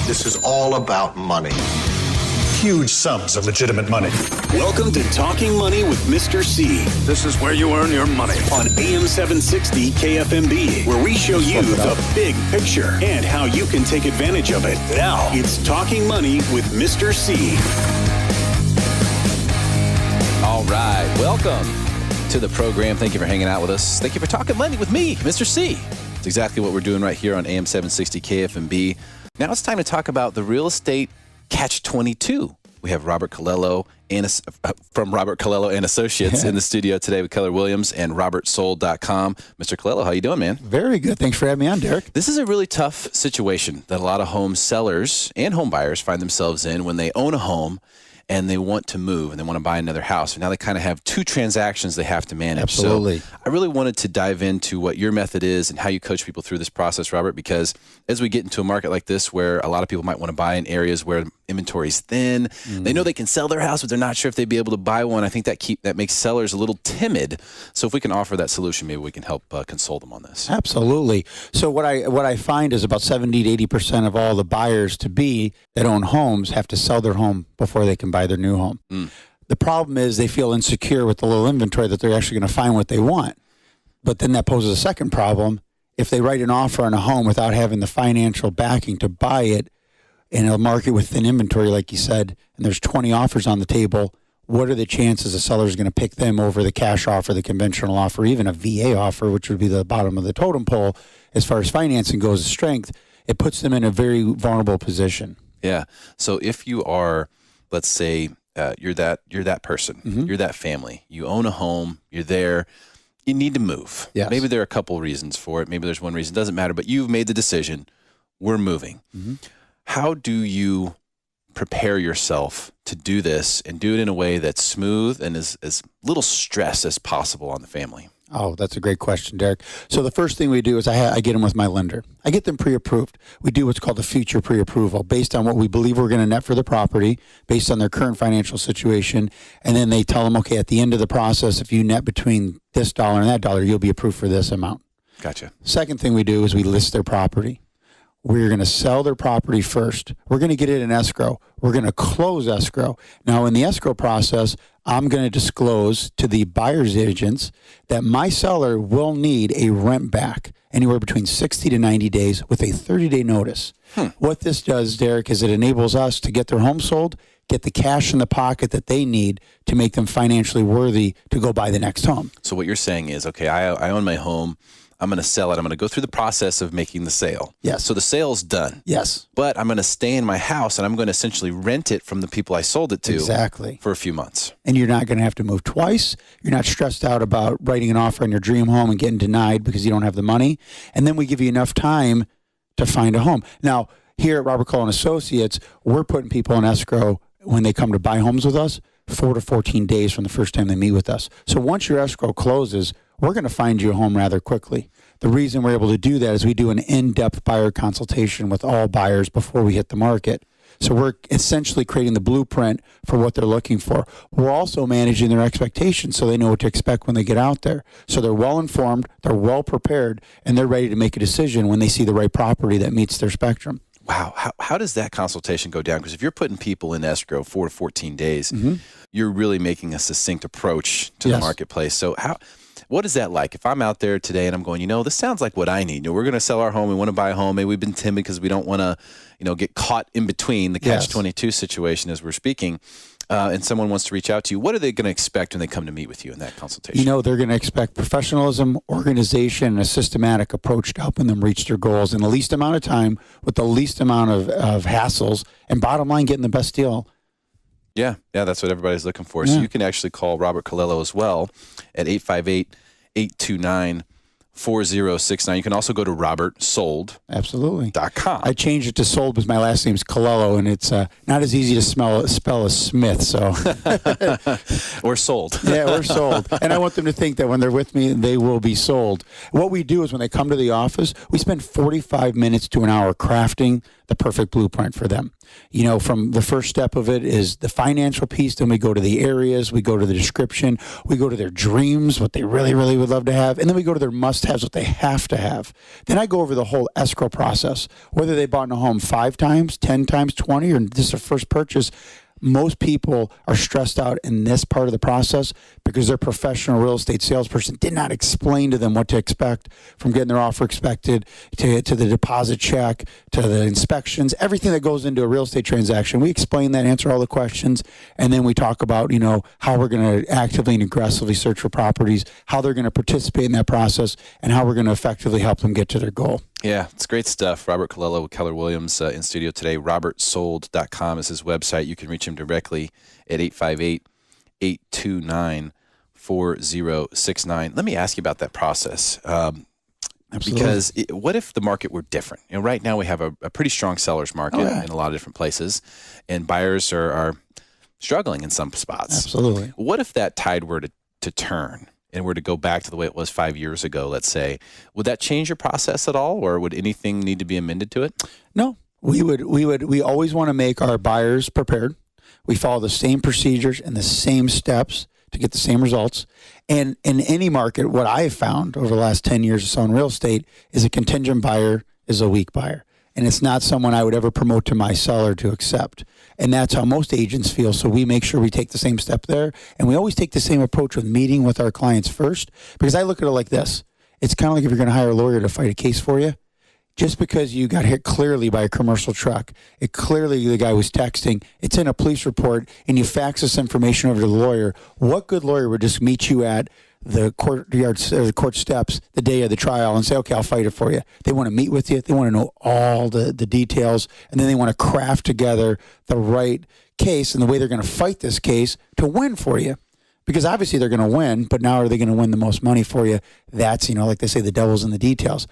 This is all about money. Huge sums of legitimate money. Welcome to Talking Money with Mr. C. This is where you earn your money. On AM 760 KFMB, where we show you the big picture and how you can take advantage of it. Now, it's Talking Money with Mr. C. All right, welcome to the program. Thank you for hanging out with us. Thank you for talking money with me, Mr. C. It's exactly what we're doing right here on AM 760 KFMB. Now it's time to talk about the real estate Catch-22. We have Robert Colello from Robert Colello and Associates in the studio today with Keller Williams and RobertSold.com. Mr. Colello, how you doing, man? Very good. Thanks for having me on, Derek. This is a really tough situation that a lot of home sellers and home buyers find themselves in when they own a home and they want to move and they want to buy another house. And now they kind of have two transactions they have to manage. Absolutely. So I really wanted to dive into what your method is and how you coach people through this process, Robert, because as we get into a market like this where a lot of people might want to buy in areas where inventory is thin, they know they can sell their house, but they're not sure if they'd be able to buy one. I think that makes sellers a little timid. So if we can offer that solution, maybe we can help console them on this. Absolutely. So what I find is about 70 to 80% of all the buyers to be that own homes have to sell their home before they can buy their new home. The problem is they feel insecure with the little inventory that they're actually going to find what they want. But then that poses a second problem. If they write an offer on a home without having the financial backing to buy it in a market with thin inventory, like you said, and there's 20 offers on the table, what are the chances a seller is going to pick them over the cash offer, the conventional offer, even a VA offer, which would be the bottom of the totem pole as far as financing goes, strength? It puts them in a very vulnerable position. Yeah. So if you are, let's say, you're that person, you're that family, you own a home, you're there, you need to move. Yes. Maybe there are a couple reasons for it. Maybe there's one reason, doesn't matter, but you've made the decision, we're moving. How do you prepare yourself to do this and do it in a way that's smooth and as little stress as possible on the family? Oh, that's a great question, Derek. So the first thing we do is I get them with my lender. I get them pre-approved. We do what's called a future pre-approval based on what we believe we're going to net for the property, based on their current financial situation. And then they tell them, okay, at the end of the process, if you net between this dollar and that dollar, you'll be approved for this amount. Gotcha. Second thing we do is we list their property. We're going to sell their property first. We're going to get it in escrow. We're going to close escrow. Now, in the escrow process, I'm going to disclose to the buyer's agents that my seller will need a rent back anywhere between 60 to 90 days with a 30-day notice. What this does, Derek, is it enables us to get their home sold, get the cash in the pocket that they need to make them financially worthy to go buy the next home. So what you're saying is, okay, I own my home. I'm going to sell it. I'm going to go through the process of making the sale. Yes. So the sale's done. Yes. But I'm going to stay in my house and I'm going to essentially rent it from the people I sold it to. Exactly. For a few months. And you're not going to have to move twice. You're not stressed out about writing an offer on your dream home and getting denied because you don't have the money. And then we give you enough time to find a home. Now, here at Robert Colello and Associates, we're putting people in escrow when they come to buy homes with us, 4 to 14 days from the first time they meet with us. So once your escrow closes, we're going to find you a home rather quickly. The reason we're able to do that is we do an in-depth buyer consultation with all buyers before we hit the market. So we're essentially creating the blueprint for what they're looking for. We're also managing their expectations so they know what to expect when they get out there. So they're well informed, they're well prepared, and they're ready to make a decision when they see the right property that meets their spectrum. Wow. How does that consultation go down? Because if you're putting people in escrow 4 to 14 days, you're really making a succinct approach to the marketplace. So what is that like? If I'm out there today and I'm going, this sounds like what I need. We're going to sell our home. We want to buy a home. Maybe we've been timid because we don't want to, get caught in between the catch-22 situation as we're speaking. And someone wants to reach out to you. What are they going to expect when they come to meet with you in that consultation? They're going to expect professionalism, organization, and a systematic approach to helping them reach their goals in the least amount of time with the least amount of hassles, and bottom line, getting the best deal. Yeah, that's what everybody's looking for. So you can actually call Robert Colello as well at 858-829-4069. You can also go to RobertSold.com. Absolutely. I changed it to Sold because my last name's Colello, and it's not as easy to spell as Smith. So or sold. Yeah, or sold. And I want them to think that when they're with me, they will be sold. What we do is when they come to the office, we spend 45 minutes to an hour crafting the perfect blueprint for them. From the first step of it is the financial piece. Then we go to the areas. We go to the description. We go to their dreams, what they really, really would love to have. And then we go to their must-haves, what they have to have. Then I go over the whole escrow process, whether they bought in a home 5 times, 10 times, 20, or this is their first purchase. Most people are stressed out in this part of the process because their professional real estate salesperson did not explain to them what to expect from getting their offer expected to the deposit check, to the inspections, everything that goes into a real estate transaction. We explain that, answer all the questions, and then we talk about, how we're going to actively and aggressively search for properties, how they're going to participate in that process, and how we're going to effectively help them get to their goal. Yeah, it's great stuff. Robert Colello with Keller Williams in studio today. RobertSold.com is his website. You can reach him directly at 858-829-4069. Let me ask you about that process. Absolutely. Because what if the market were different? Right now we have a pretty strong seller's market in a lot of different places, and buyers are struggling in some spots. Absolutely. What if that tide were to turn and were to go back to the way it was 5 years ago, let's say? Would that change your process at all, or would anything need to be amended to it? No. We always want to make our buyers prepared. We follow the same procedures and the same steps to get the same results. And in any market, what I have found over the last 10 years or so in real estate is a contingent buyer is a weak buyer. And it's not someone I would ever promote to my seller to accept. And that's how most agents feel. So we make sure we take the same step there. And we always take the same approach with meeting with our clients first, because I look at it like this. It's kind of like if you're going to hire a lawyer to fight a case for you. Just because you got hit clearly by a commercial truck, clearly the guy was texting, it's in a police report, and you fax this information over to the lawyer, what good lawyer would just meet you at the court steps the day of the trial and say, okay, I'll fight it for you? They want to meet with you. They want to know all the details, and then they want to craft together the right case and the way they're going to fight this case to win for you. Because obviously they're going to win, but now are they going to win the most money for you? That's, like they say, the devil's in the details.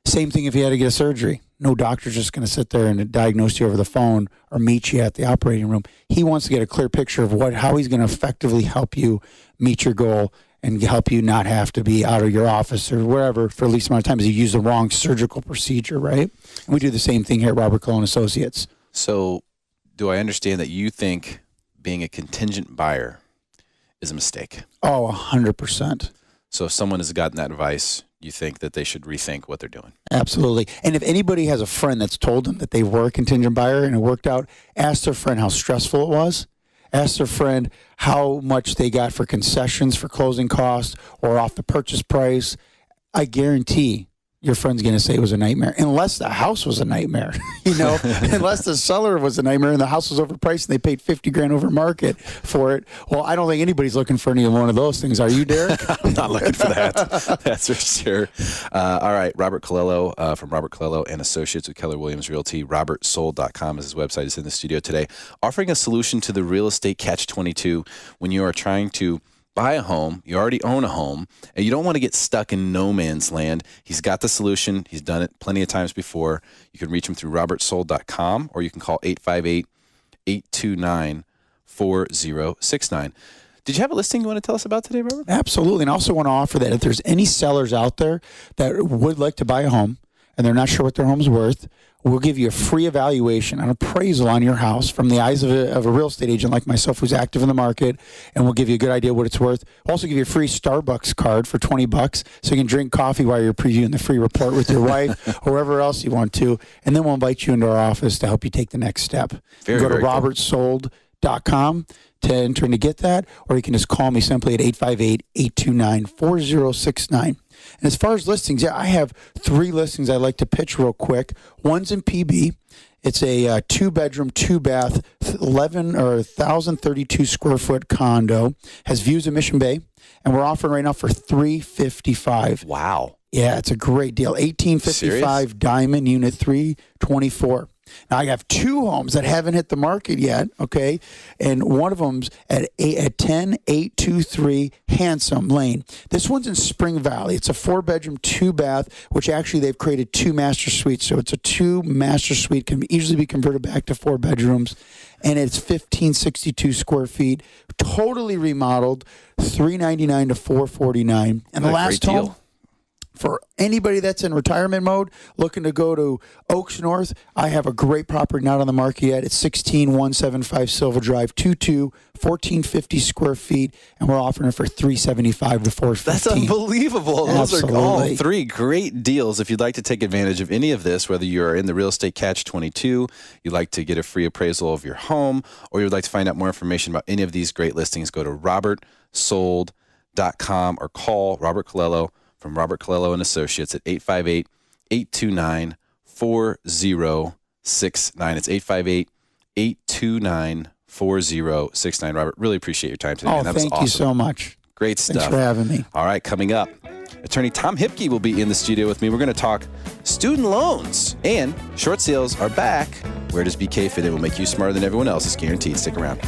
Same thing if you had to get a surgery. No doctor's just going to sit there and diagnose you over the phone or meet you at the operating room. He wants to get a clear picture of how he's going to effectively help you meet your goal and help you not have to be out of your office or wherever for the least amount of time, as you use the wrong surgical procedure, right? And we do the same thing here at Robert Colello & Associates. So do I understand that you think being a contingent buyer is a mistake? Oh, 100%. So if someone has gotten that advice, you think that they should rethink what they're doing? Absolutely. And if anybody has a friend that's told them that they were a contingent buyer and it worked out, ask their friend how stressful it was. Ask their friend how much they got for concessions for closing costs or off the purchase price. I guarantee your friend's going to say it was a nightmare, unless the house was a nightmare, unless the seller was a nightmare and the house was overpriced and they paid $50,000 over market for it. Well, I don't think anybody's looking for any one of those things. Are you, Derek? I'm not looking for that. That's for sure. All right. Robert Colello from Robert Colello & Associates with Keller Williams Realty. RobertSold.com is his website. He's in the studio today, offering a solution to the real estate catch-22 when you are trying to buy a home, you already own a home, and you don't want to get stuck in no man's land. He's got the solution. He's done it plenty of times before. You can reach him through robertsold.com, or you can call 858-829-4069. Did you have a listing you want to tell us about today, Robert? Absolutely. And I also want to offer that if there's any sellers out there that would like to buy a home and they're not sure what their home's worth, we'll give you a free evaluation, an appraisal on your house from the eyes of a real estate agent like myself who's active in the market, and we'll give you a good idea what it's worth. We'll also give you a free Starbucks card for $20 so you can drink coffee while you're previewing the free report with your wife or wherever else you want to, and then we'll invite you into our office to help you take the next step. Go to robertsold.com to enter and to get that, or you can just call me simply at 858-829-4069. And as far as listings, I have 3 listings I'd like to pitch real quick. One's in PB. It's a 2-bedroom, 2-bath, 1,032 square foot condo. Has views of Mission Bay, and we're offering right now for $355. Wow. Yeah, it's a great deal. 1855 Serious? Diamond Unit 324. Now, I have 2 homes that haven't hit the market yet, okay? And one of them's at 10823 Handsome Lane. This one's in Spring Valley. It's a 4-bedroom, 2-bath, which actually they've created 2 master suites. So it's a 2-master suite, can easily be converted back to 4 bedrooms. And it's 1,562 square feet, totally remodeled, $399 to $449. And the last home, For anybody that's in retirement mode, looking to go to Oaks North, I have a great property not on the market yet. It's 16175 Silver Drive, 1450 square feet, and we're offering it for $375 to $415. That's unbelievable. Those Absolutely. are all three great deals. If you'd like to take advantage of any of this, whether you're in the real estate catch-22, you'd like to get a free appraisal of your home, or you'd like to find out more information about any of these great listings, go to robertsold.com or call Robert Colello from Robert Colello and Associates at 858-829-4069. It's 858-829-4069. Robert, really appreciate your time today. Oh, That was thank awesome. you so much. Great stuff. Thanks for having me. All right, coming up, attorney Tom Hipke will be in the studio with me. We're going to talk student loans, and short sales are back. Where does BK fit in? Will make you smarter than everyone else. It's guaranteed. Stick around.